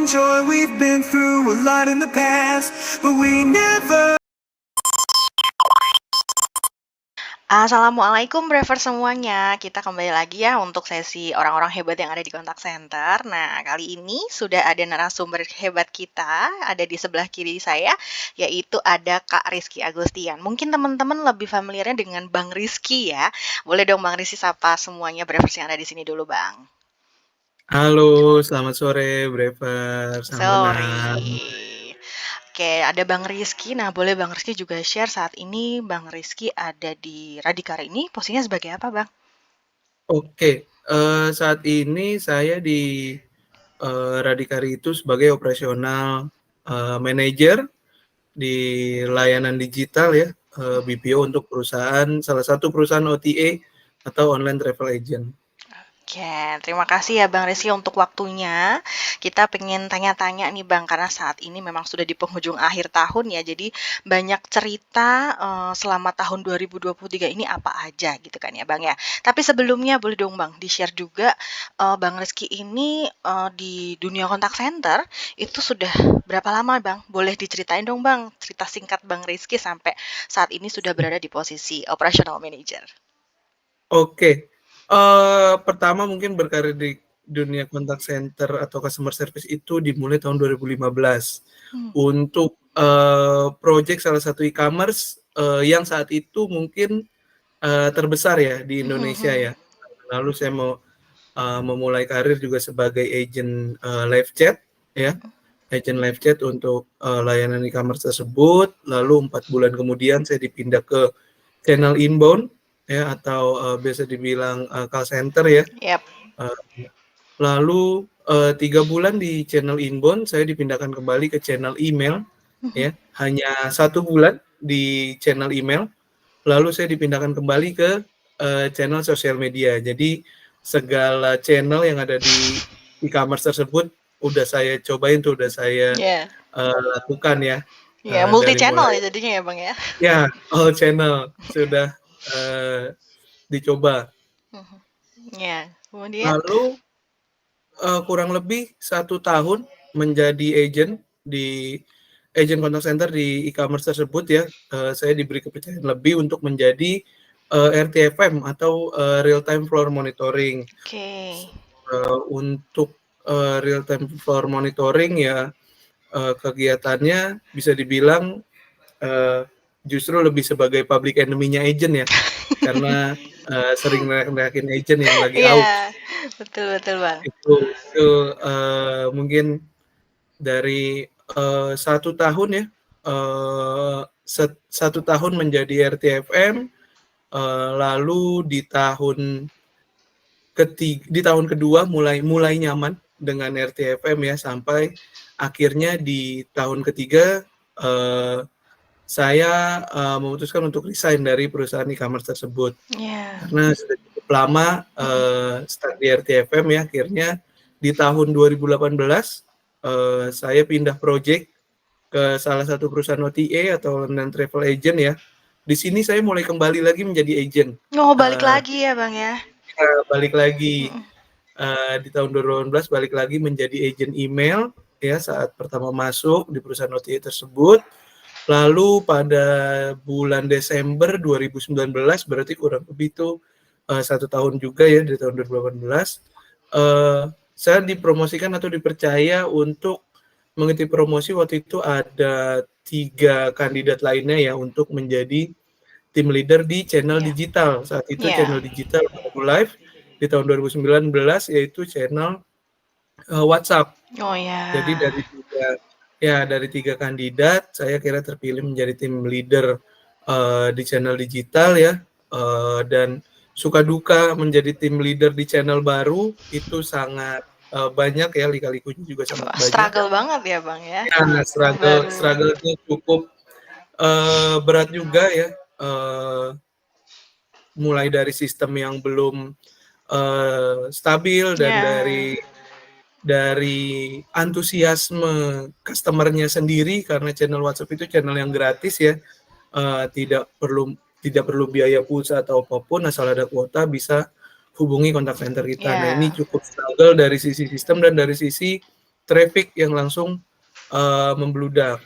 enjoy. We've been through a lot in the past, but we never. Assalamualaikum Braver semuanya, kita kembali lagi ya untuk sesi orang-orang hebat yang ada di kontak center. Nah, kali ini sudah ada narasumber hebat kita, ada di sebelah kiri saya, yaitu ada Kak Rizky Agustian. Mungkin teman-teman lebih familiarnya dengan Bang Rizky ya. Boleh dong Bang Rizky sapa semuanya Bravers yang ada di sini dulu Bang. Halo, selamat sore Braver, salam kenal. Sorry. Oke, ada Bang Rizky. Nah, boleh Bang Rizky juga share saat ini Bang Rizky ada di Radikara ini posisinya sebagai apa Bang? Oke, saat ini saya di Radikari itu sebagai operasional manager di layanan digital ya, BPO untuk salah satu perusahaan OTA atau online travel agent. Oke, terima kasih ya Bang Rizky untuk waktunya. Kita pengen tanya-tanya nih Bang, karena saat ini memang sudah di penghujung akhir tahun ya, jadi banyak cerita selama tahun 2023 ini apa aja gitu kan ya Bang ya. Tapi sebelumnya boleh dong Bang, di-share juga Bang Rizky ini di dunia kontak center itu sudah berapa lama Bang? Boleh diceritain dong Bang, cerita singkat Bang Rizky sampai saat ini sudah berada di posisi operational manager. Oke, pertama mungkin berkarir di dunia kontak center atau customer service itu dimulai tahun 2015 untuk project salah satu e-commerce yang saat itu mungkin terbesar ya di Indonesia ya. Lalu saya memulai karir juga sebagai agent live chat ya, agent live chat untuk layanan e-commerce tersebut. Lalu 4 bulan kemudian saya dipindah ke channel inbound ya, atau biasa dibilang call center ya. Yap. Lalu 3 bulan di channel inbound saya dipindahkan kembali ke channel email ya, hanya 1 bulan di channel email, lalu saya dipindahkan kembali ke channel sosial media. Jadi segala channel yang ada di e-commerce tersebut udah saya cobain tuh, udah saya lakukan ya. Ya, multi Dari channel mulai ya jadinya ya Bang ya. ya all channel sudah dicoba. Ya, kemudian Lalu kurang lebih 1 tahun menjadi agent contact center di e-commerce tersebut ya. Saya diberi kepercayaan lebih untuk menjadi RTFM atau real time floor monitoring. Oke. Untuk real time floor monitoring ya, kegiatannya bisa dibilang justru lebih sebagai public enemy-nya agent ya, karena sering neriak-neriakin agent yang lagi out. Iya, betul Bang. Itu mungkin dari 1 tahun ya, 1 tahun menjadi RTFM, lalu di tahun kedua mulai nyaman dengan RTFM ya, sampai akhirnya di tahun ketiga saya memutuskan untuk resign dari perusahaan e-commerce tersebut. Karena sudah cukup lama start di RTFM ya, akhirnya di tahun 2018 saya pindah project ke salah satu perusahaan OTA atau online travel agent ya. Di sini saya mulai kembali lagi menjadi agent. Oh, balik lagi ya Bang ya. Ya, balik lagi. Di tahun 2018 balik lagi menjadi agent email ya, saat pertama masuk di perusahaan OTA tersebut. Lalu pada bulan Desember 2019, berarti kurang lebih itu 1 tahun juga ya, dari tahun 2018, saya dipromosikan atau dipercaya untuk mengikuti promosi. Waktu itu ada 3 kandidat lainnya ya untuk menjadi tim leader di channel digital. Saat itu channel digital baru live di tahun 2019, yaitu channel WhatsApp. Oh ya. Jadi dari 3 kandidat, saya kira terpilih menjadi tim leader di channel digital ya, dan suka duka menjadi tim leader di channel baru itu sangat banyak ya, lika-likunya juga sangat banyak. Struggle banget ya Bang ya. Ya, struggle-nya cukup berat juga ya, mulai dari sistem yang belum stabil dan dari antusiasme customer-nya sendiri, karena channel WhatsApp itu channel yang gratis ya, tidak perlu biaya pulsa atau apapun, asal ada kuota bisa hubungi kontak center kita. Nah, ini cukup struggle dari sisi sistem dan dari sisi traffic yang langsung membludak.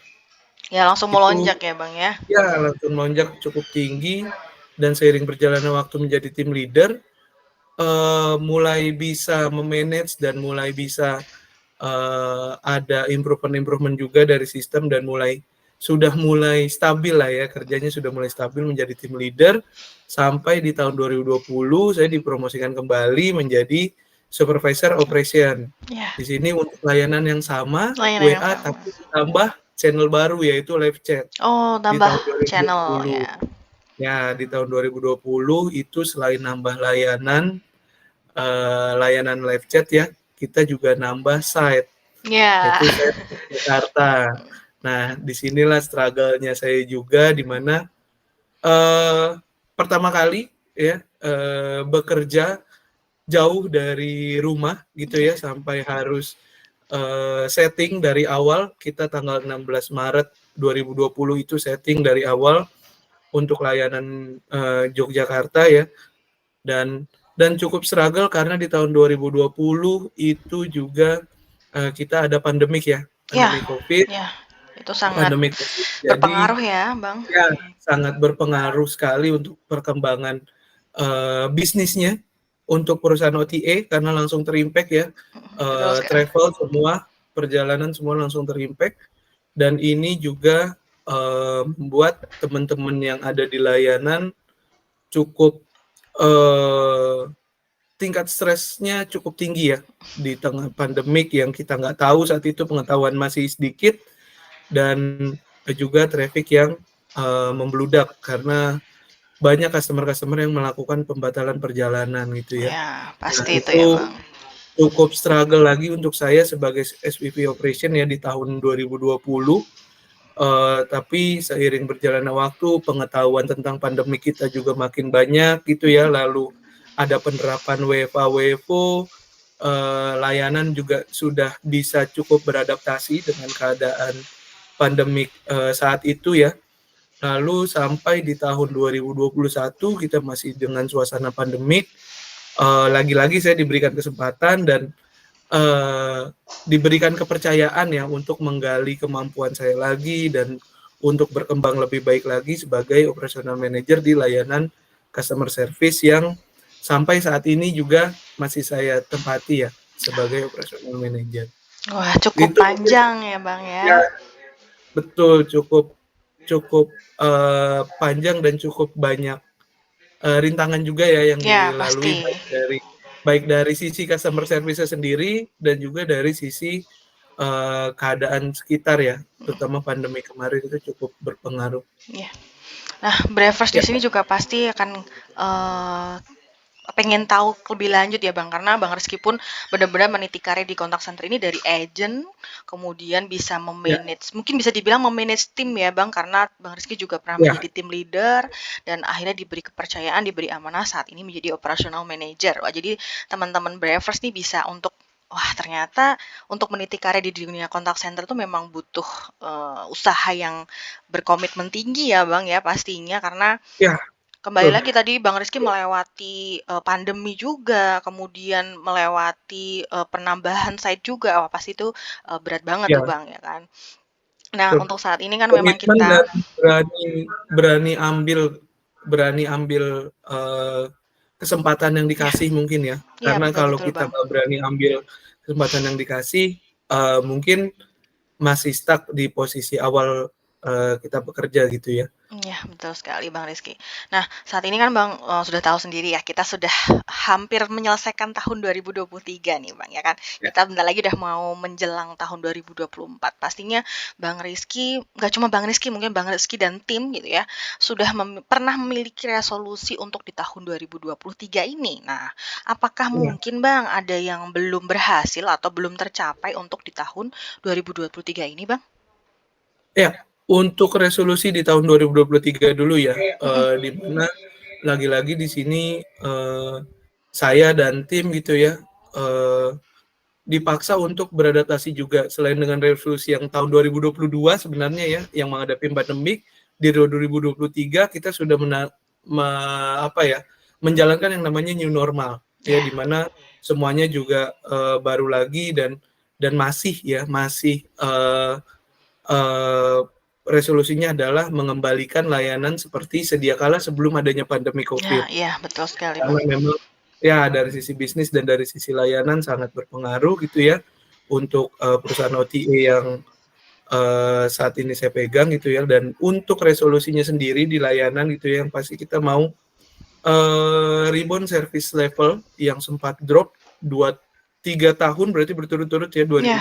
Ya langsung Itu melonjak ya Bang ya? ya langsung melonjak cukup tinggi, dan seiring berjalannya waktu menjadi tim leader, mulai bisa me-manage dan mulai bisa ada improvement juga dari sistem, dan sudah mulai stabil lah ya, kerjanya sudah mulai stabil menjadi tim leader, sampai di tahun 2020 saya dipromosikan kembali menjadi supervisor operation. Ya, Di sini untuk layanan yang sama, layanan yang WA, sama. tapi ditambah channel baru yaitu live chat Oh, di tambah tahun channel 2020. ya. Ya, di tahun 2020 itu selain nambah layanan live chat ya, kita juga nambah site, Ya. yaitu saya di Jakarta. Nah, disinilah struggle-nya saya juga, di mana pertama kali ya bekerja jauh dari rumah gitu ya, sampai harus setting dari awal. Kita tanggal 16 Maret 2020 itu setting dari awal untuk layanan Yogyakarta ya, dan cukup struggle karena di tahun 2020 itu juga kita ada pandemik ya, Ya, pandemi COVID. ya. Itu sangat Pandemi COVID, jadi berpengaruh ya, Bang. ya sangat berpengaruh sekali untuk perkembangan bisnisnya untuk perusahaan OTA, karena langsung terimpact ya, Betul sekali. travel semua, perjalanan semua langsung terimpact, dan ini juga membuat teman-teman yang ada di layanan cukup tingkat stresnya cukup tinggi ya, di tengah pandemik yang kita nggak tahu saat itu, pengetahuan masih sedikit, dan juga traffic yang membludak karena banyak customer-customer yang melakukan pembatalan perjalanan gitu ya. Ya, Nah, pasti itu ya, itu Bang. cukup struggle lagi untuk saya sebagai SVP Operation ya di tahun 2020. Tapi seiring berjalannya waktu, pengetahuan tentang pandemi kita juga makin banyak gitu ya, lalu ada penerapan WFA WFO, layanan juga sudah bisa cukup beradaptasi dengan keadaan pandemik saat itu ya. Lalu sampai di tahun 2021 kita masih dengan suasana pandemik, lagi-lagi saya diberikan kesempatan dan diberikan kepercayaan ya untuk menggali kemampuan saya lagi dan untuk berkembang lebih baik lagi sebagai operational manager di layanan customer service yang sampai saat ini juga masih saya tempati ya sebagai operational manager. Wah, cukup Itu mungkin panjang ya, Bang ya, ya. betul, cukup cukup panjang dan cukup banyak rintangan juga ya yang Ya, dilalui, pasti. baik dari sisi customer service sendiri dan juga dari sisi keadaan sekitar ya, terutama pandemi kemarin itu cukup berpengaruh. Ya. Nah, Brevers di Ya, sini juga pasti akan pengen tahu lebih lanjut ya Bang, karena Bang Rizky pun benar-benar meniti karir di kontak center ini dari agent, kemudian bisa ya, mungkin bisa dibilang memanage tim ya Bang, karena Bang Rizky juga pernah ya, menjadi tim leader dan akhirnya diberi kepercayaan, diberi amanah saat ini menjadi operational manager. Wah, jadi teman-teman Brevers nih bisa untuk wah ternyata untuk meniti karir di dunia kontak center tuh memang butuh usaha yang berkomitmen tinggi ya Bang ya pastinya, karena ya, kembali betul. lagi tadi Bang Rizky melewati pandemi juga, kemudian melewati penambahan site juga. Wah, pasti itu berat banget tuh Ya, Bang ya kan. Nah, betul. untuk saat ini kan memang Komitmen kita dan berani ambil kesempatan yang ya, dikasih mungkin ya, ya karena kalau betul-betul kita Bang. nggak berani ambil kesempatan yang dikasih, mungkin masih stuck di posisi awal kita bekerja gitu ya. Ya, betul sekali Bang Rizky. Nah, saat ini kan Bang sudah tahu sendiri ya, kita sudah hampir menyelesaikan tahun 2023 nih Bang ya kan. Ya, Kita bentar lagi udah mau menjelang tahun 2024. Pastinya Bang Rizky, nggak cuma Bang Rizky, mungkin Bang Rizky dan tim gitu ya, sudah pernah memiliki resolusi untuk di tahun 2023 ini. Nah, apakah ya. mungkin Bang ada yang belum berhasil atau belum tercapai untuk di tahun 2023 ini Bang? Ya, untuk resolusi di tahun 2023 dulu ya, di mana lagi-lagi di sini saya dan tim gitu ya, dipaksa untuk beradaptasi juga. Selain dengan resolusi yang tahun 2022 sebenarnya ya, yang menghadapi pandemik, di 2023 kita sudah menjalankan yang namanya new normal ya, Ya, di mana semuanya juga baru lagi, dan dan masih resolusinya adalah mengembalikan layanan seperti sedia kala sebelum adanya pandemi Ya, COVID. iya, betul sekali, Karena Bang. memang ya dari sisi bisnis dan dari sisi layanan sangat berpengaruh gitu ya untuk perusahaan OTA yang saat ini saya pegang gitu ya. Dan untuk resolusinya sendiri di layanan gitu ya, yang pasti kita mau rebound service level yang sempat drop 2-3 tahun berarti berturut-turut ya, Ya,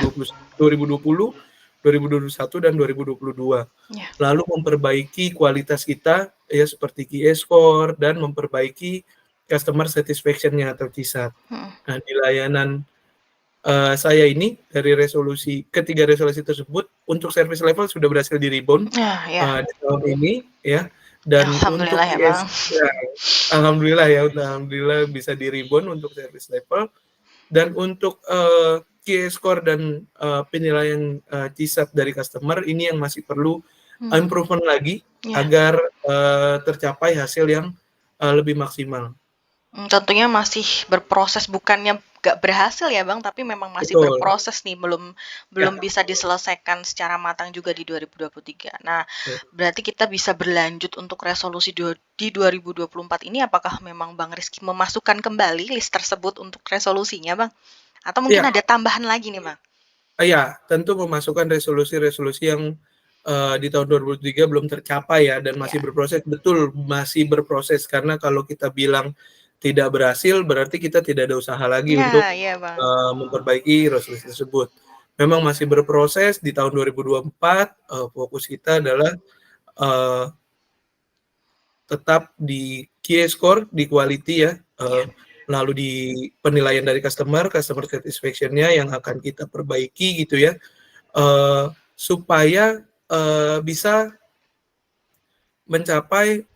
2021 dan 2022. ya. Lalu memperbaiki kualitas kita ya seperti QA score dan memperbaiki customer satisfaction-nya atau CSAT. Mm. Nah, di layanan saya ini dari ketiga resolusi tersebut untuk service level sudah berhasil di rebound Ya, ya. di tahun ini ya. Dan untuk Alhamdulillah ya, Bang. ya, alhamdulillah bisa di rebound untuk service level. Dan untuk QA score dan penilaian CSAT dari customer ini yang masih perlu improvement lagi Ya. agar tercapai hasil yang lebih maksimal. Tentunya masih berproses, bukannya nggak berhasil ya, Bang, tapi memang masih Betul. berproses nih, belum bisa diselesaikan secara matang juga di 2023. Nah, berarti kita bisa berlanjut untuk resolusi di 2024 ini, apakah memang Bang Rizky memasukkan kembali list tersebut untuk resolusinya, Bang? Atau mungkin Ya. ada tambahan lagi nih, Bang? Ya, tentu memasukkan resolusi-resolusi yang di tahun 2023 belum tercapai ya dan masih berproses. Betul, masih berproses karena kalau kita bilang tidak berhasil berarti kita tidak ada usaha lagi untuk Iya, Bang. memperbaiki resolusi tersebut. Memang masih berproses di tahun 2024. Fokus kita adalah tetap di QA score, di quality ya, lalu di penilaian dari customer satisfaction-nya yang akan kita perbaiki gitu ya, supaya bisa mencapai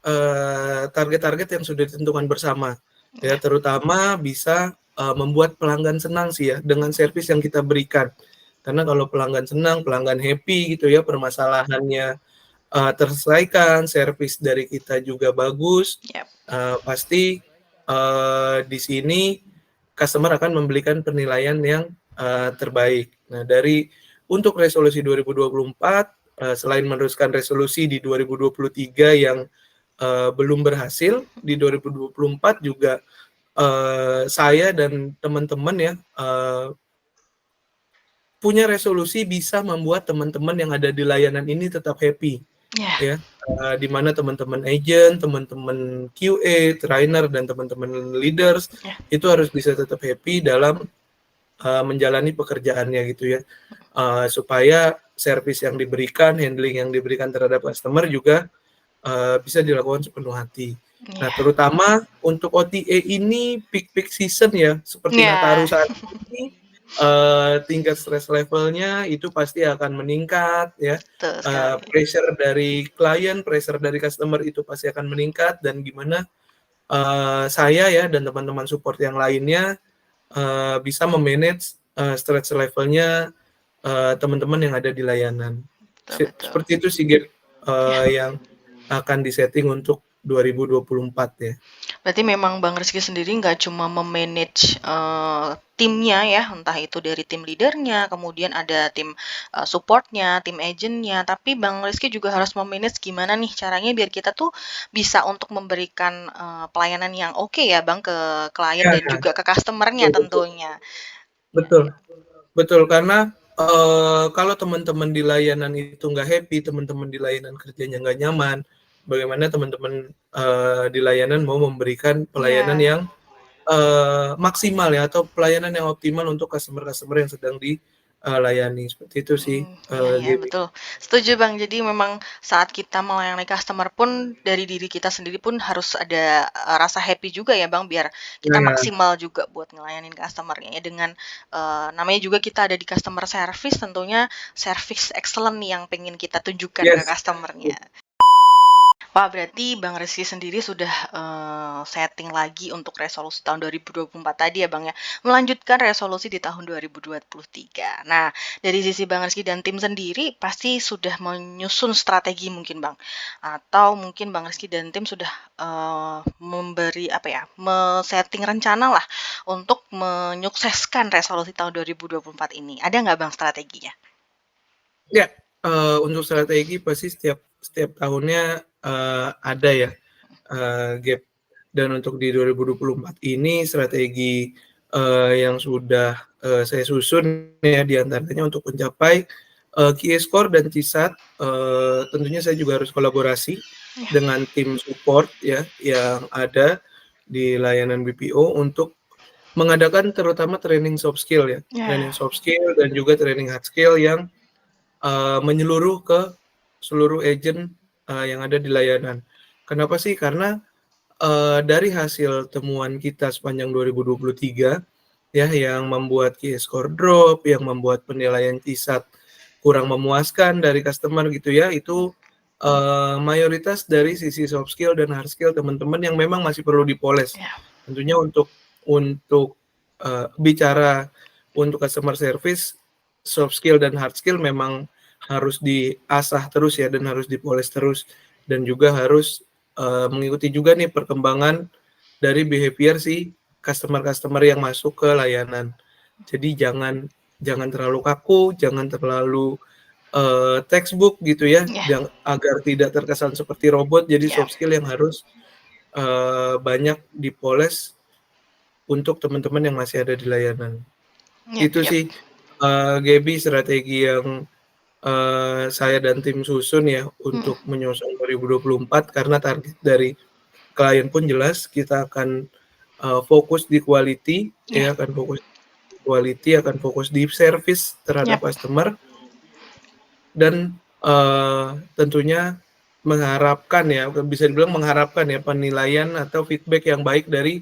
target-target yang sudah ditentukan bersama ya, terutama bisa membuat pelanggan senang sih ya dengan servis yang kita berikan. Karena kalau pelanggan senang, pelanggan happy gitu ya, permasalahannya terselesaikan, servis dari kita juga bagus, pasti di sini customer akan memberikan penilaian yang terbaik. Nah, untuk resolusi 2024, selain meneruskan resolusi di 2023 yang belum berhasil, di 2024 juga saya dan teman-teman ya punya resolusi bisa membuat teman-teman yang ada di layanan ini tetap happy. Ya, di mana teman-teman agent, teman-teman QA, trainer, dan teman-teman leaders itu harus bisa tetap happy dalam menjalani pekerjaannya gitu ya, supaya service yang diberikan, handling yang diberikan terhadap customer juga bisa dilakukan sepenuh hati. Nah, terutama untuk OTA ini peak season ya, seperti Nataru saat ini, tingkat stress levelnya itu pasti akan meningkat ya. Pressure dari klien, pressure dari customer itu pasti akan meningkat, dan gimana saya ya dan teman-teman support yang lainnya bisa memanage stress levelnya teman-teman yang ada di layanan. Seperti itu sih yang akan disetting untuk 2024 ya. Berarti memang Bang Rizky sendiri nggak cuma memanage timnya ya, entah itu dari tim leadernya, kemudian ada tim supportnya, tim agentnya, tapi Bang Rizky juga harus memanage gimana nih caranya biar kita tuh bisa untuk memberikan pelayanan yang oke ya Bang ke klien dan juga ke customernya tentunya. Betul, karena kalau teman-teman di layanan itu nggak happy, teman-teman di layanan kerjanya nggak nyaman, bagaimana teman-teman di layanan mau memberikan pelayanan yang maksimal ya, atau pelayanan yang optimal untuk customer-customer yang sedang dilayani. Seperti itu sih. Iya, betul. Setuju Bang. Jadi memang saat kita melayani customer pun dari diri kita sendiri pun harus ada rasa happy juga ya Bang, biar kita maksimal juga buat ngelayanin customernya ya, dengan namanya juga kita ada di customer service, tentunya service excellent yang pengen kita tunjukkan ke customernya. Wah, berarti Bang Rizky sendiri sudah, setting lagi untuk resolusi tahun 2024 tadi ya, Bang, ya, melanjutkan resolusi di tahun 2023. Nah, dari sisi Bang Rizky dan tim sendiri pasti sudah menyusun strategi mungkin, Bang? Atau mungkin Bang Rizky dan tim sudah, memberi apa ya, me-setting rencana lah untuk menyukseskan resolusi tahun 2024 ini. Ada nggak, Bang, strateginya? Ya, untuk strategi pasti setiap tahunnya, ada ya, gap. Dan untuk di 2024 ini strategi, yang sudah, saya susun ya di antaranya untuk mencapai, QA score dan CSAT, tentunya saya juga harus kolaborasi Ya. dengan tim support ya yang ada di layanan BPO untuk mengadakan terutama training soft skill ya, training Ya. soft skill dan juga training hard skill yang menyeluruh ke seluruh agent yang ada di layanan. Kenapa sih? Karena dari hasil temuan kita sepanjang 2023 ya, yang membuat QA score drop, yang membuat penilaian CSAT kurang memuaskan dari customer gitu ya, itu mayoritas dari sisi soft skill dan hard skill teman-teman yang memang masih perlu dipoles. Ya. Tentunya untuk bicara untuk customer service, soft skill dan hard skill memang harus diasah terus ya dan harus dipoles terus, dan juga harus mengikuti juga nih perkembangan dari behavior si customer-customer yang masuk ke layanan. Jadi jangan terlalu kaku, jangan terlalu textbook gitu ya, Ya. agar tidak terkesan seperti robot. Jadi Ya. soft skill yang harus banyak dipoles untuk teman-teman yang masih ada di layanan. Yap, Itu yap. sih, Gaby, strategi yang saya dan tim susun ya Mhm. untuk menyusun 2024, karena target dari klien pun jelas, kita akan fokus di quality Ya. ya, akan fokus di quality, akan fokus di service terhadap Yap. customer, dan tentunya mengharapkan ya, bisa dibilang mengharapkan ya penilaian atau feedback yang baik dari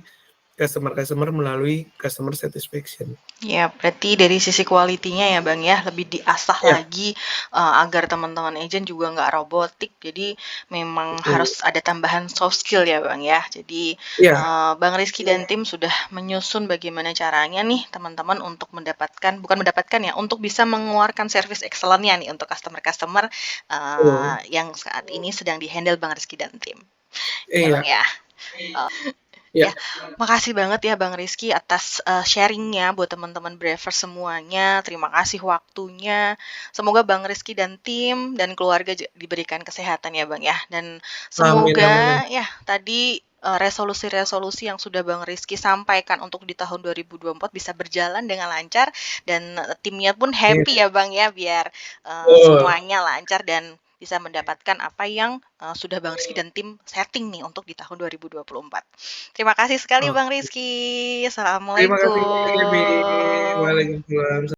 customer-customer melalui customer satisfaction. Ya, berarti dari sisi quality-nya ya, Bang, ya, lebih diasah Ya, lagi, agar teman-teman agent juga nggak robotik. Jadi memang betul. harus ada tambahan soft skill ya, Bang, ya. Jadi, Iya, Bang Rizky dan tim sudah menyusun bagaimana caranya nih teman-teman untuk bukan mendapatkan ya, untuk bisa mengeluarkan service excellent-nya nih untuk customer-customer, betul. yang saat ini sedang di-handle Bang Rizky dan tim. Ya, Bang, Iya, ya. iya. Ya, makasih banget ya Bang Rizky atas sharingnya buat teman-teman Braver semuanya. Terima kasih waktunya. Semoga Bang Rizky dan tim dan keluarga diberikan kesehatan ya Bang ya. Dan Amin, amin, amin. semoga ya tadi resolusi-resolusi yang sudah Bang Rizky sampaikan untuk di tahun 2024 bisa berjalan dengan lancar dan timnya pun Iya, happy ya Bang ya biar betul. semuanya lancar dan bisa mendapatkan apa yang sudah Bang Rizky dan tim setting nih untuk di tahun 2024. Terima kasih sekali Bang Oke. Rizky. Terima kasih Kak Gaby. Assalamualaikum. Waalaikumsalam.